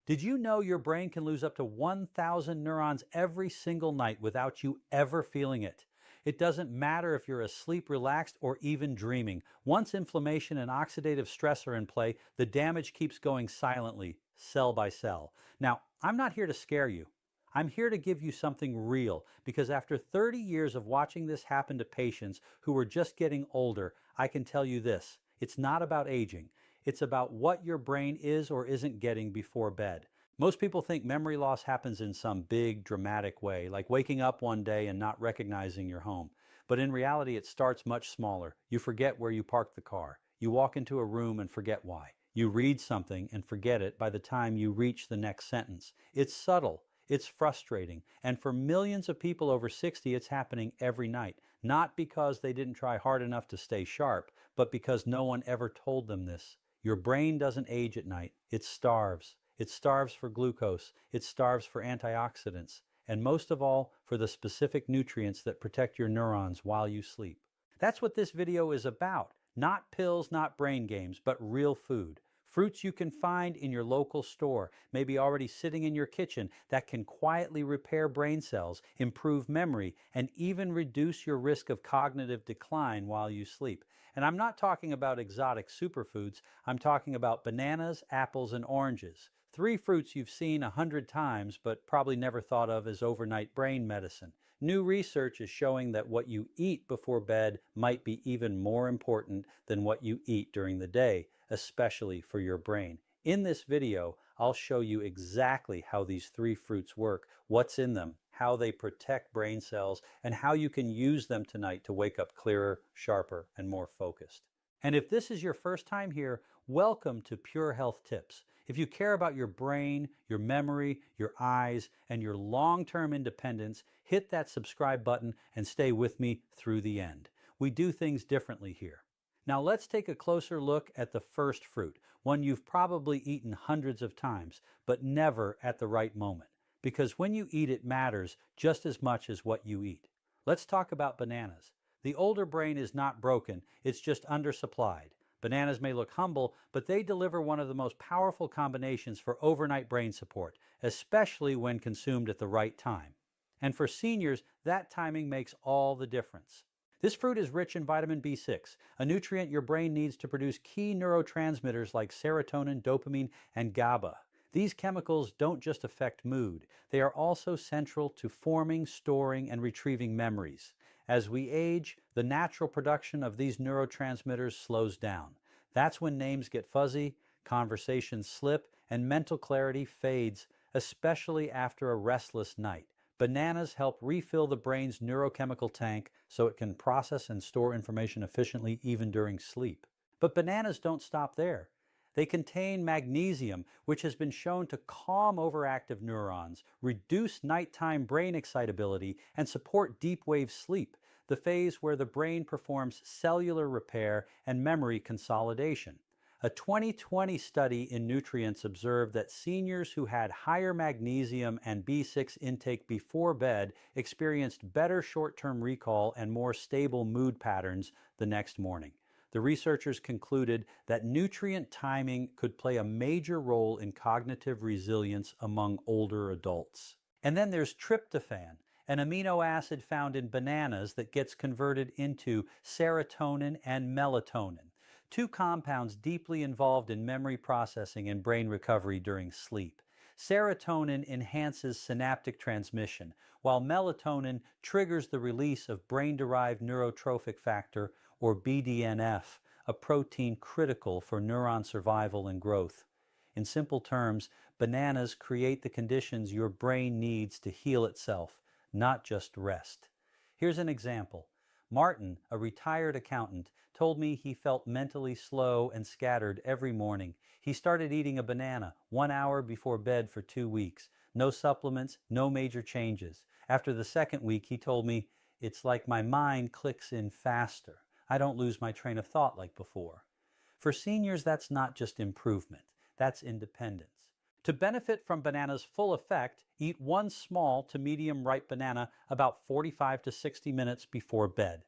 Did you know your brain can lose up to 1,000 neurons every single night without you ever feeling it? It doesn't matter if you're asleep, relaxed, or even dreaming. Once inflammation and oxidative stress are in play, the damage keeps going silently, cell by cell. Now, I'm not here to scare you. I'm here to give you something real because after 30 years of watching this happen to patients who were just getting older, I can tell you this. It's not about aging. It's about what your brain is or isn't getting before bed. Most people think memory loss happens in some big, dramatic way, like waking up one day and not recognizing your home. But in reality, it starts much smaller. You forget where you parked the car. You walk into a room and forget why. You read something and forget it by the time you reach the next sentence. It's subtle. It's frustrating. And for millions of people over 60, it's happening every night. Not because they didn't try hard enough to stay sharp, but because no one ever told them this. Your brain doesn't age at night. It starves. It starves for glucose. It starves for antioxidants. And most of all, for the specific nutrients that protect your neurons while you sleep. That's what this video is about. Not pills, not brain games, but real food. Fruits you can find in your local store, maybe already sitting in your kitchen, that can quietly repair brain cells, improve memory, and even reduce your risk of cognitive decline while you sleep. And I'm not talking about exotic superfoods. I'm talking about bananas, apples, and oranges. Three fruits you've seen 100 times, but probably never thought of as overnight brain medicine. New research is showing that what you eat before bed might be even more important than what you eat during the day, especially for your brain. In this video, I'll show you exactly how these three fruits work, what's in them, how they protect brain cells, and how you can use them tonight to wake up clearer, sharper, and more focused. And if this is your first time here, welcome to Pure Health Tips. If you care about your brain, your memory, your eyes, and your long-term independence, hit that subscribe button and stay with me through the end. We do things differently here. Now let's take a closer look at the first fruit, one you've probably eaten hundreds of times, but never at the right moment. Because when you eat, it matters just as much as what you eat. Let's talk about bananas. The older brain is not broken, it's just undersupplied. Bananas may look humble, but they deliver one of the most powerful combinations for overnight brain support, especially when consumed at the right time. And for seniors, that timing makes all the difference. This fruit is rich in vitamin B6, a nutrient your brain needs to produce key neurotransmitters like serotonin, dopamine, and GABA. These chemicals don't just affect mood, they are also central to forming, storing, and retrieving memories. As we age, the natural production of these neurotransmitters slows down. That's when names get fuzzy, conversations slip, and mental clarity fades, especially after a restless night. Bananas help refill the brain's neurochemical tank so it can process and store information efficiently even during sleep. But bananas don't stop there. They contain magnesium, which has been shown to calm overactive neurons, reduce nighttime brain excitability, and support deep wave sleep, the phase where the brain performs cellular repair and memory consolidation. A 2020 study in Nutrients observed that seniors who had higher magnesium and B6 intake before bed experienced better short-term recall and more stable mood patterns the next morning. The researchers concluded that nutrient timing could play a major role in cognitive resilience among older adults. And then there's tryptophan, an amino acid found in bananas that gets converted into serotonin and melatonin, two compounds deeply involved in memory processing and brain recovery during sleep. Serotonin enhances synaptic transmission, while melatonin triggers the release of brain-derived neurotrophic factor, or BDNF, a protein critical for neuron survival and growth. In simple terms, bananas create the conditions your brain needs to heal itself, not just rest. Here's an example. Martin, a retired accountant, told me he felt mentally slow and scattered every morning. He started eating a banana 1 hour before bed for 2 weeks. No supplements, no major changes. After the second week, he told me, "It's like my mind clicks in faster. I don't lose my train of thought like before." For seniors, that's not just improvement, that's independence. To benefit from banana's full effect, eat one small to medium ripe banana about 45 to 60 minutes before bed.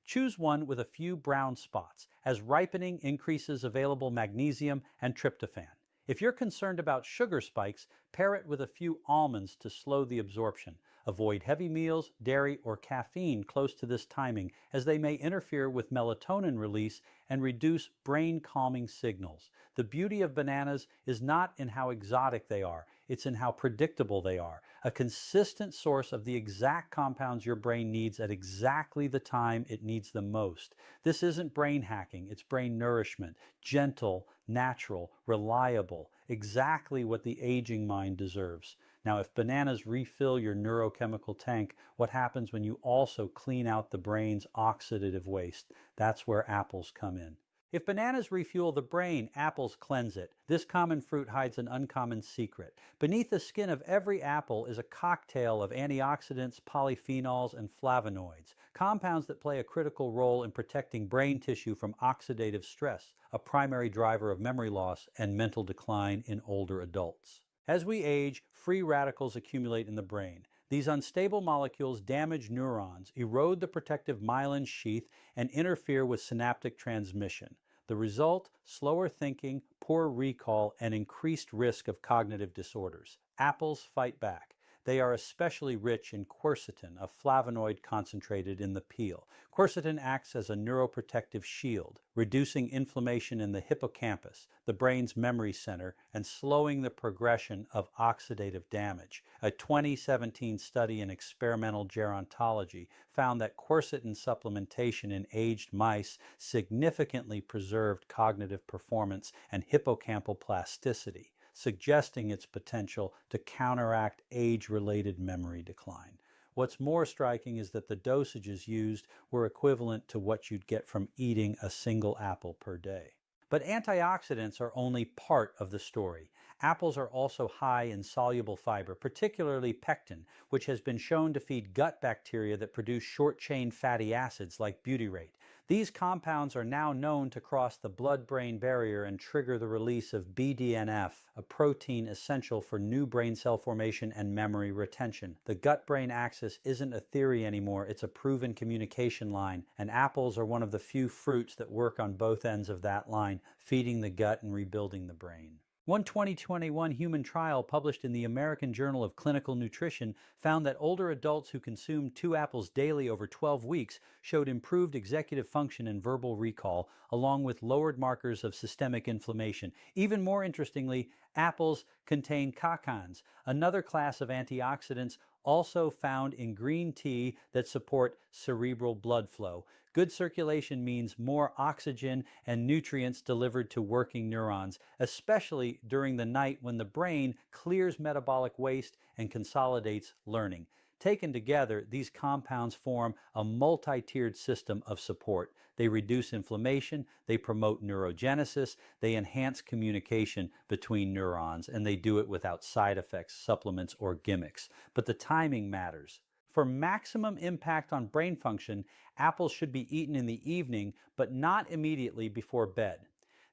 Choose one with a few brown spots, as ripening increases available magnesium and tryptophan. If you're concerned about sugar spikes, pair it with a few almonds to slow the absorption. Avoid heavy meals, dairy, or caffeine close to this timing, as they may interfere with melatonin release and reduce brain calming signals. The beauty of bananas is not in how exotic they are, it's in how predictable they are. A consistent source of the exact compounds your brain needs at exactly the time it needs them most. This isn't brain hacking, it's brain nourishment. Gentle, natural, reliable, exactly what the aging mind deserves. Now, if bananas refill your neurochemical tank, what happens when you also clean out the brain's oxidative waste? That's where apples come in. If bananas refuel the brain, apples cleanse it. This common fruit hides an uncommon secret. Beneath the skin of every apple is a cocktail of antioxidants, polyphenols, and flavonoids, compounds that play a critical role in protecting brain tissue from oxidative stress, a primary driver of memory loss and mental decline in older adults. As we age, free radicals accumulate in the brain. These unstable molecules damage neurons, erode the protective myelin sheath, and interfere with synaptic transmission. The result: slower thinking, poor recall, and increased risk of cognitive disorders. Apples fight back. They are especially rich in quercetin, a flavonoid concentrated in the peel. Quercetin acts as a neuroprotective shield, reducing inflammation in the hippocampus, the brain's memory center, and slowing the progression of oxidative damage. A 2017 study in experimental gerontology found that quercetin supplementation in aged mice significantly preserved cognitive performance and hippocampal plasticity, suggesting its potential to counteract age-related memory decline. What's more striking is that the dosages used were equivalent to what you'd get from eating a single apple per day. But antioxidants are only part of the story. Apples are also high in soluble fiber, particularly pectin, which has been shown to feed gut bacteria that produce short-chain fatty acids like butyrate. These compounds are now known to cross the blood-brain barrier and trigger the release of BDNF, a protein essential for new brain cell formation and memory retention. The gut-brain axis isn't a theory anymore, it's a proven communication line, and apples are one of the few fruits that work on both ends of that line, feeding the gut and rebuilding the brain. One 2021 human trial published in the American Journal of Clinical Nutrition found that older adults who consumed 2 apples daily over 12 weeks showed improved executive function and verbal recall, along with lowered markers of systemic inflammation. Even more interestingly, apples contain catechins, another class of antioxidants also found in green tea that support cerebral blood flow. Good circulation means more oxygen and nutrients delivered to working neurons, especially during the night when the brain clears metabolic waste and consolidates learning. Taken together, these compounds form a multi-tiered system of support. They reduce inflammation, they promote neurogenesis, they enhance communication between neurons, and they do it without side effects, supplements, or gimmicks. But the timing matters. For maximum impact on brain function, apples should be eaten in the evening, but not immediately before bed.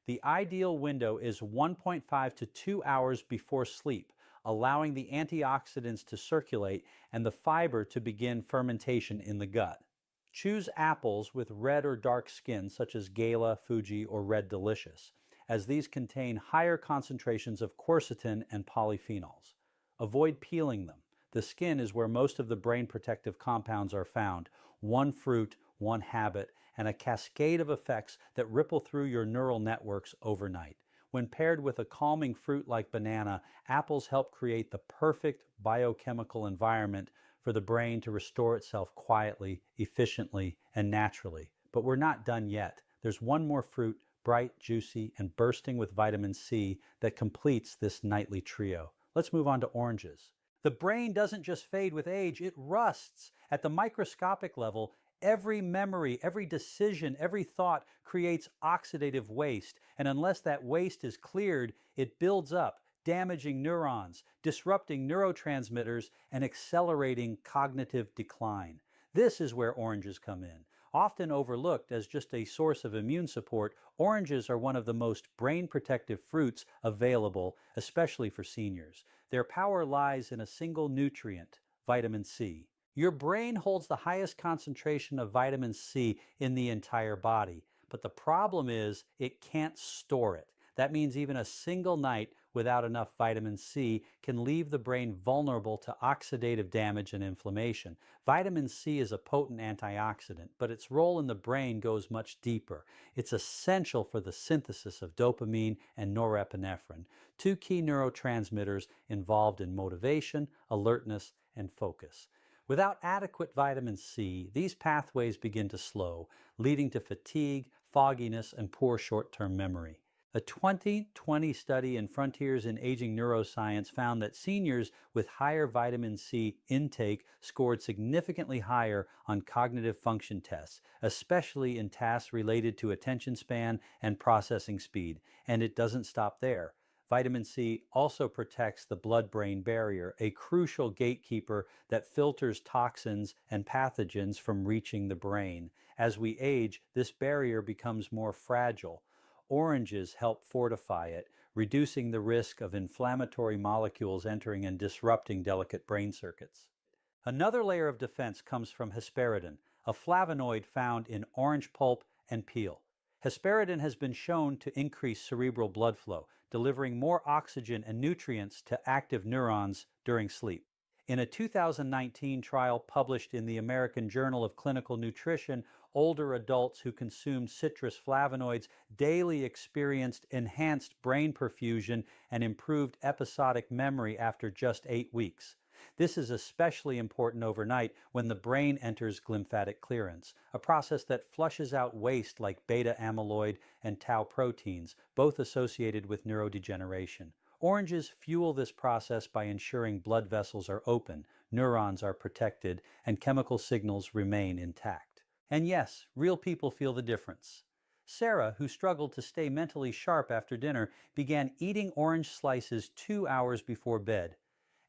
The ideal window is 1.5 to 2 hours before sleep, allowing the antioxidants to circulate and the fiber to begin fermentation in the gut. Choose apples with red or dark skin, such as Gala, Fuji, or Red Delicious, as these contain higher concentrations of quercetin and polyphenols. Avoid peeling them. The skin is where most of the brain protective compounds are found. One fruit, one habit, and a cascade of effects that ripple through your neural networks overnight. When paired with a calming fruit like banana, apples help create the perfect biochemical environment for the brain to restore itself quietly, efficiently, and naturally. But we're not done yet. There's one more fruit, bright, juicy, and bursting with vitamin C, that completes this nightly trio. Let's move on to oranges. The brain doesn't just fade with age, it rusts. At the microscopic level, every memory, every decision, every thought creates oxidative waste, and unless that waste is cleared, it builds up, damaging neurons, disrupting neurotransmitters, and accelerating cognitive decline. This is where oranges come in. Often overlooked as just a source of immune support, oranges are one of the most brain protective fruits available, especially for seniors. Their power lies in a single nutrient, vitamin C. Your brain holds the highest concentration of vitamin C in the entire body, but the problem is it can't store it. That means even a single night without enough vitamin C can leave the brain vulnerable to oxidative damage and inflammation. Vitamin C is a potent antioxidant, but its role in the brain goes much deeper. It's essential for the synthesis of dopamine and norepinephrine, two key neurotransmitters involved in motivation, alertness, and focus. Without adequate vitamin C, these pathways begin to slow, leading to fatigue, fogginess, and poor short-term memory. A 2020 study in Frontiers in Aging Neuroscience found that seniors with higher vitamin C intake scored significantly higher on cognitive function tests, especially in tasks related to attention span and processing speed. And it doesn't stop there. Vitamin C also protects the blood-brain barrier, a crucial gatekeeper that filters toxins and pathogens from reaching the brain. As we age, this barrier becomes more fragile. Oranges help fortify it, reducing the risk of inflammatory molecules entering and disrupting delicate brain circuits. Another layer of defense comes from hesperidin, a flavonoid found in orange pulp and peel. Hesperidin has been shown to increase cerebral blood flow, delivering more oxygen and nutrients to active neurons during sleep. In a 2019 trial published in the American Journal of Clinical Nutrition, older adults who consumed citrus flavonoids daily experienced enhanced brain perfusion and improved episodic memory after just 8 weeks. This is especially important overnight when the brain enters glymphatic clearance, a process that flushes out waste like beta amyloid and tau proteins, both associated with neurodegeneration. Oranges fuel this process by ensuring blood vessels are open, neurons are protected, and chemical signals remain intact. And yes, real people feel the difference. Sarah, who struggled to stay mentally sharp after dinner, began eating orange slices 2 hours before bed.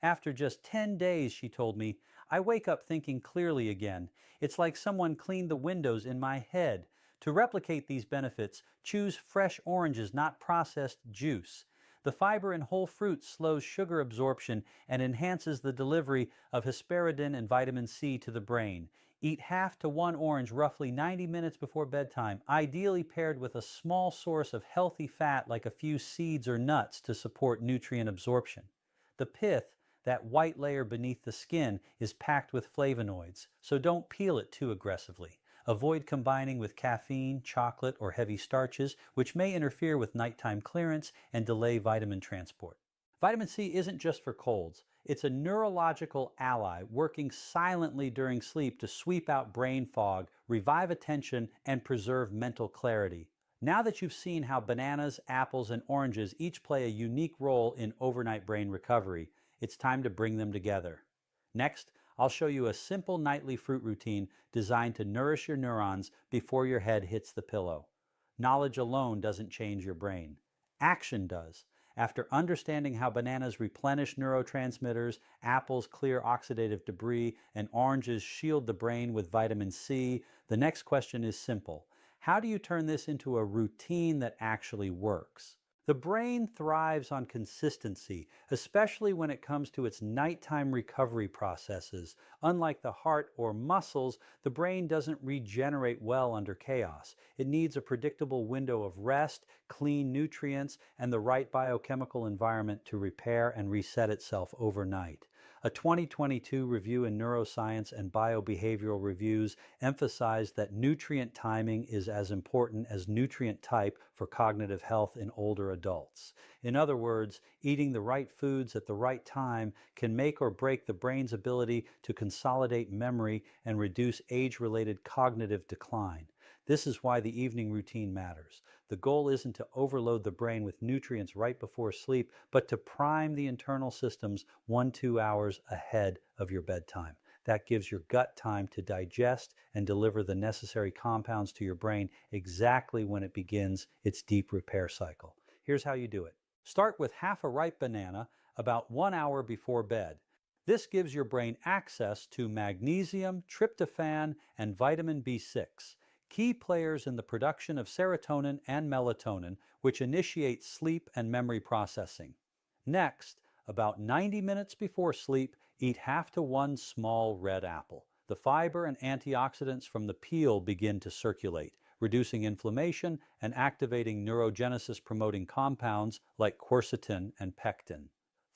After just 10 days, she told me, I wake up thinking clearly again. It's like someone cleaned the windows in my head. To replicate these benefits, choose fresh oranges, not processed juice. The fiber in whole fruits slows sugar absorption and enhances the delivery of hesperidin and vitamin C to the brain. Eat half to one orange roughly 90 minutes before bedtime, ideally paired with a small source of healthy fat like a few seeds or nuts to support nutrient absorption. The pith, that white layer beneath the skin, is packed with flavonoids, so don't peel it too aggressively. Avoid combining with caffeine, chocolate, or heavy starches, which may interfere with nighttime clearance and delay vitamin transport. Vitamin C isn't just for colds. It's a neurological ally working silently during sleep to sweep out brain fog, revive attention, and preserve mental clarity. Now that you've seen how bananas, apples, and oranges each play a unique role in overnight brain recovery, it's time to bring them together. Next, I'll show you a simple nightly fruit routine designed to nourish your neurons before your head hits the pillow. Knowledge alone doesn't change your brain. Action does. After understanding how bananas replenish neurotransmitters, apples clear oxidative debris, and oranges shield the brain with vitamin C, the next question is simple. How do you turn this into a routine that actually works? The brain thrives on consistency, especially when it comes to its nighttime recovery processes. Unlike the heart or muscles, the brain doesn't regenerate well under chaos. It needs a predictable window of rest, clean nutrients, and the right biochemical environment to repair and reset itself overnight. A 2022 review in Neuroscience and Biobehavioral Reviews emphasized that nutrient timing is as important as nutrient type for cognitive health in older adults. In other words, eating the right foods at the right time can make or break the brain's ability to consolidate memory and reduce age-related cognitive decline. This is why the evening routine matters. The goal isn't to overload the brain with nutrients right before sleep, but to prime the internal systems 1-2 hours ahead of your bedtime. That gives your gut time to digest and deliver the necessary compounds to your brain exactly when it begins its deep repair cycle. Here's how you do it. Start with half a ripe banana about 1 hour before bed. This gives your brain access to magnesium, tryptophan, and vitamin B6. Key players in the production of serotonin and melatonin, which initiate sleep and memory processing. Next, about 90 minutes before sleep, eat half to one small red apple. The fiber and antioxidants from the peel begin to circulate, reducing inflammation and activating neurogenesis-promoting compounds like quercetin and pectin.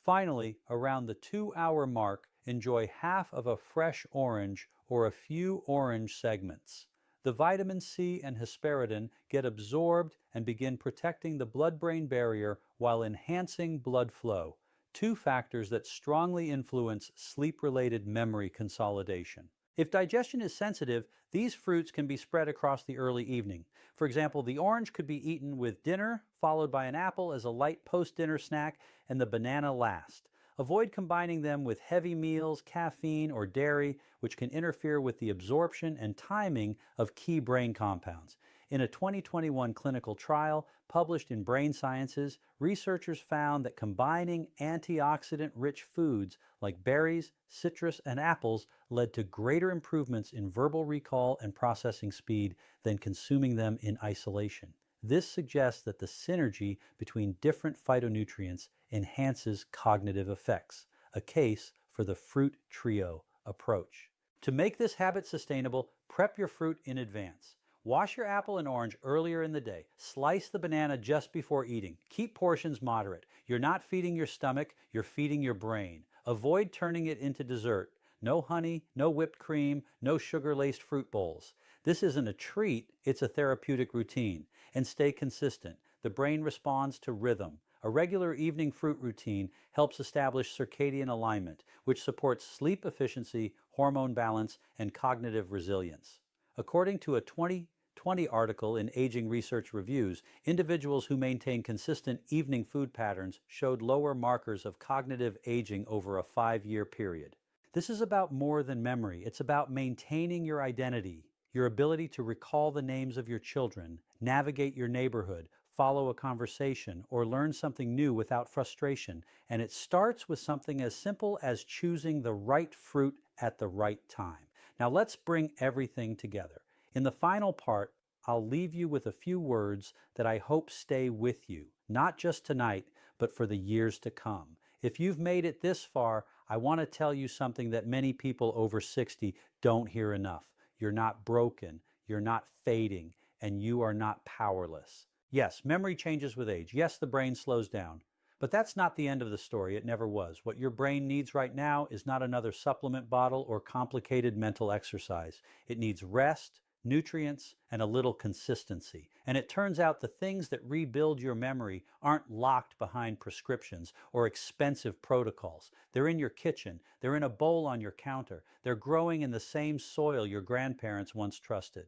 Finally, around the 2-hour mark, enjoy half of a fresh orange or a few orange segments. The vitamin C and hesperidin get absorbed and begin protecting the blood-brain barrier while enhancing blood flow, two factors that strongly influence sleep-related memory consolidation. If digestion is sensitive, these fruits can be spread across the early evening. For example, the orange could be eaten with dinner, followed by an apple as a light post-dinner snack, and the banana last. Avoid combining them with heavy meals, caffeine, or dairy, which can interfere with the absorption and timing of key brain compounds. In a 2021 clinical trial published in Brain Sciences, researchers found that combining antioxidant-rich foods like berries, citrus, and apples led to greater improvements in verbal recall and processing speed than consuming them in isolation. This suggests that the synergy between different phytonutrients enhances cognitive effects, a case for the fruit trio approach. To make this habit sustainable, prep your fruit in advance. Wash your apple and orange earlier in the day. Slice the banana just before eating. Keep portions moderate. You're not feeding your stomach, you're feeding your brain. Avoid turning it into dessert. No honey, no whipped cream, no sugar-laced fruit bowls. This isn't a treat, it's a therapeutic routine. And stay consistent. The brain responds to rhythm. A regular evening fruit routine helps establish circadian alignment, which supports sleep efficiency, hormone balance, and cognitive resilience. According to a 2020 article in Aging Research Reviews, individuals who maintain consistent evening food patterns showed lower markers of cognitive aging over a 5-year period. This is about more than memory. It's about maintaining your identity, your ability to recall the names of your children, navigate your neighborhood, follow a conversation, or learn something new without frustration. And it starts with something as simple as choosing the right fruit at the right time. Now let's bring everything together. In the final part, I'll leave you with a few words that I hope stay with you, not just tonight, but for the years to come. If you've made it this far, I want to tell you something that many people over 60 don't hear enough. You're not broken, you're not fading, and you are not powerless. Yes, memory changes with age. Yes, the brain slows down. But that's not the end of the story. It never was. What your brain needs right now is not another supplement bottle or complicated mental exercise. It needs rest, nutrients, and a little consistency. And it turns out the things that rebuild your memory aren't locked behind prescriptions or expensive protocols. They're in your kitchen. They're in a bowl on your counter. They're growing in the same soil your grandparents once trusted.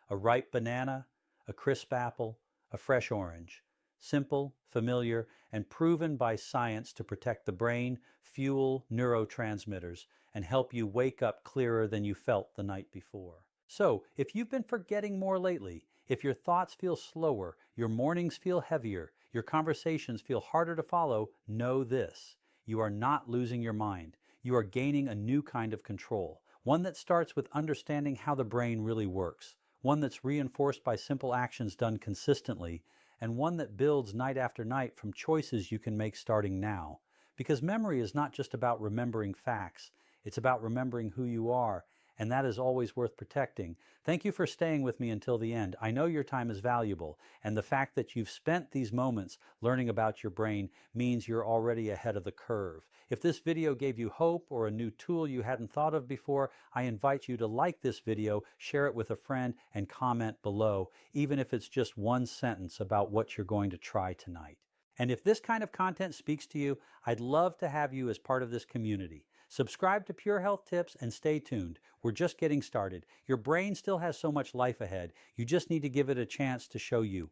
A ripe banana, a crisp apple, a fresh orange. Simple, familiar, and proven by science to protect the brain, fuel neurotransmitters, and help you wake up clearer than you felt the night before. So, if you've been forgetting more lately, if your thoughts feel slower, your mornings feel heavier, your conversations feel harder to follow, know this: you are not losing your mind. You are gaining a new kind of control, one that starts with understanding how the brain really works, one that's reinforced by simple actions done consistently, and one that builds night after night from choices you can make starting now. Because memory is not just about remembering facts, it's about remembering who you are, and that is always worth protecting. Thank you for staying with me until the end. I know your time is valuable, and the fact that you've spent these moments learning about your brain means you're already ahead of the curve. If this video gave you hope or a new tool you hadn't thought of before, I invite you to like this video, share it with a friend, and comment below, even if it's just one sentence about what you're going to try tonight. And if this kind of content speaks to you, I'd love to have you as part of this community. Subscribe to Pure Health Tips and stay tuned. We're just getting started. Your brain still has so much life ahead. You just need to give it a chance to show you.